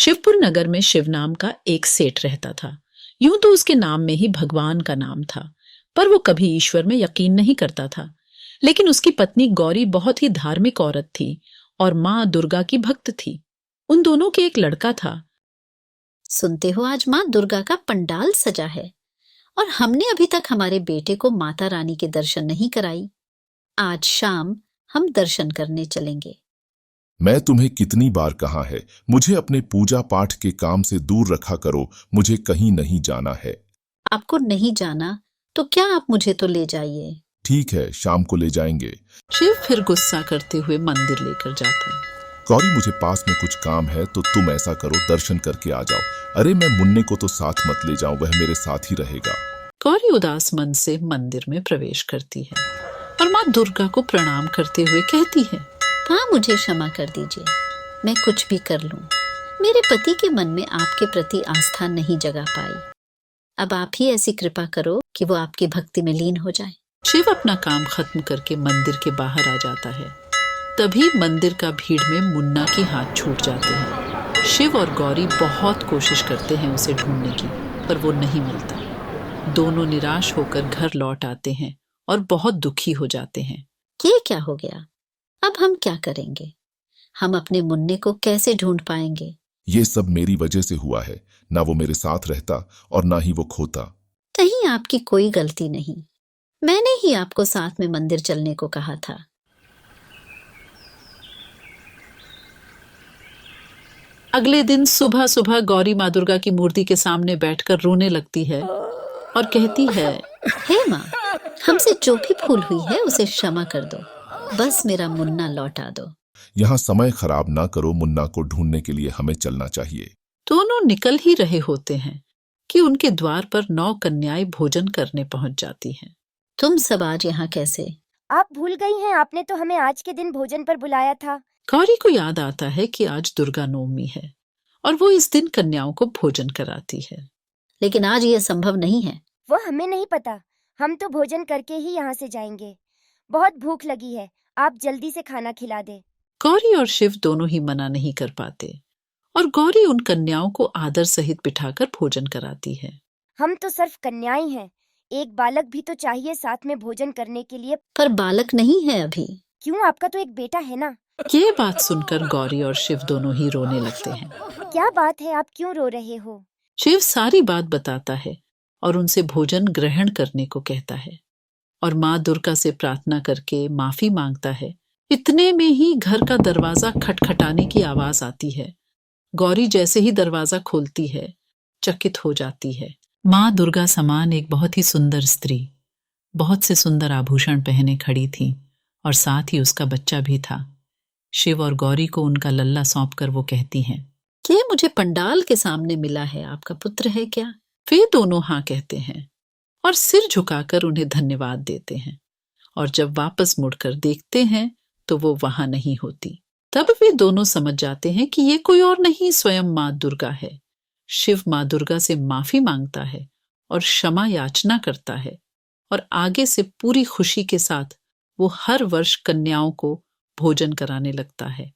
शिवपुर नगर में शिव नाम का एक सेठ रहता था। यूं तो उसके नाम में ही भगवान का नाम था, पर वो कभी ईश्वर में यकीन नहीं करता था। लेकिन उसकी पत्नी गौरी बहुत ही धार्मिक औरत थी और माँ दुर्गा की भक्त थी। उन दोनों के एक लड़का था। सुनते हो, आज माँ दुर्गा का पंडाल सजा है और हमने अभी तक हमारे बेटे को माता रानी के दर्शन नहीं कराई। आज शाम हम दर्शन करने चलेंगे। मैं तुम्हें कितनी बार कहा है, मुझे अपने पूजा पाठ के काम से दूर रखा करो। मुझे कहीं नहीं जाना है। आपको नहीं जाना तो क्या, आप मुझे तो ले जाइए। ठीक है, शाम को ले जाएंगे। शिव फिर गुस्सा करते हुए मंदिर लेकर जाता है। गौरी, मुझे पास में कुछ काम है तो तुम ऐसा करो, दर्शन करके आ जाओ। अरे मैं मुन्ने को तो साथ मत ले जाऊं, वह मेरे साथ ही रहेगा। गौरी उदास मन से मंदिर में प्रवेश करती है और माँ दुर्गा को प्रणाम करते हुए कहती है, हाँ, मुझे क्षमा कर दीजिए, मैं कुछ भी कर लूं। मेरे पति के मन में आपके प्रति आस्था नहीं जगा पाई। अब आप ही ऐसी कृपा करो कि वो आपकी भक्ति में लीन हो जाए। शिव अपना काम खत्म करके मंदिर के बाहर आ जाता है। तभी मंदिर का भीड़ में मुन्ना की हाथ छूट जाते हैं। शिव और गौरी बहुत कोशिश करते हैं उसे ढूंढने की, पर वो नहीं मिलता। दोनों निराश होकर घर लौट आते हैं और बहुत दुखी हो जाते हैं। ये क्या हो गया? अब हम क्या करेंगे? हम अपने मुन्ने को कैसे ढूंढ पाएंगे? ये सब मेरी वजह से हुआ है। ना वो मेरे साथ रहता और ना ही वो खोता। कहीं आपकी कोई गलती नहीं। मैंने ही आपको साथ में मंदिर चलने को कहा था। अगले दिन सुबह सुबह गौरी माँ दुर्गा की मूर्ति के सामने बैठकर रोने लगती है और कहती है, हे माँ, हमसे जो भी भूल हुई है उसे क्षमा कर दो। बस मेरा मुन्ना लौटा दो। यहाँ समय खराब ना करो, मुन्ना को ढूंढने के लिए हमें चलना चाहिए। दोनों निकल ही रहे होते हैं कि उनके द्वार पर 9 कन्याएं भोजन करने पहुंच जाती हैं। तुम सब आज यहाँ कैसे? आप भूल गई हैं, आपने तो हमें आज के दिन भोजन पर बुलाया था। गौरी को याद आता है कि आज दुर्गा नवमी है और वो इस दिन कन्याओं को भोजन कराती है। लेकिन आज यह संभव नहीं है। वो हमें नहीं पता, हम तो भोजन करके ही यहाँ से जाएंगे। बहुत भूख लगी है, आप जल्दी से खाना खिला दे। गौरी और शिव दोनों ही मना नहीं कर पाते और गौरी उन कन्याओं को आदर सहित बिठाकर भोजन कराती है। हम तो सिर्फ कन्याएं हैं, एक बालक भी तो चाहिए साथ में भोजन करने के लिए। पर बालक नहीं है अभी। क्यों, आपका तो एक बेटा है ना। ये बात सुनकर गौरी और शिव दोनों ही रोने लगते हैं। क्या बात है, आप क्यों रो रहे हो? शिव सारी बात बताता है और उनसे भोजन ग्रहण करने को कहता है और माँ दुर्गा से प्रार्थना करके माफी मांगता है। इतने में ही घर का दरवाजा खटखटाने की आवाज आती है। गौरी जैसे ही दरवाजा खोलती है, चकित हो जाती है। माँ दुर्गा समान एक बहुत ही सुंदर स्त्री बहुत से सुंदर आभूषण पहने खड़ी थी और साथ ही उसका बच्चा भी था। शिव और गौरी को उनका लल्ला सौंपकर वो कहती हैं, कि मुझे पंडाल के सामने मिला है, आपका पुत्र है क्या? वे दोनों हाँ कहते हैं और सिर झुकाकर उन्हें धन्यवाद देते हैं। और जब वापस मुड़कर देखते हैं तो वो वहां नहीं होती। तब वे दोनों समझ जाते हैं कि ये कोई और नहीं, स्वयं माँ दुर्गा है। शिव माँ दुर्गा से माफी मांगता है और क्षमा याचना करता है और आगे से पूरी खुशी के साथ वो हर वर्ष कन्याओं को भोजन कराने लगता है।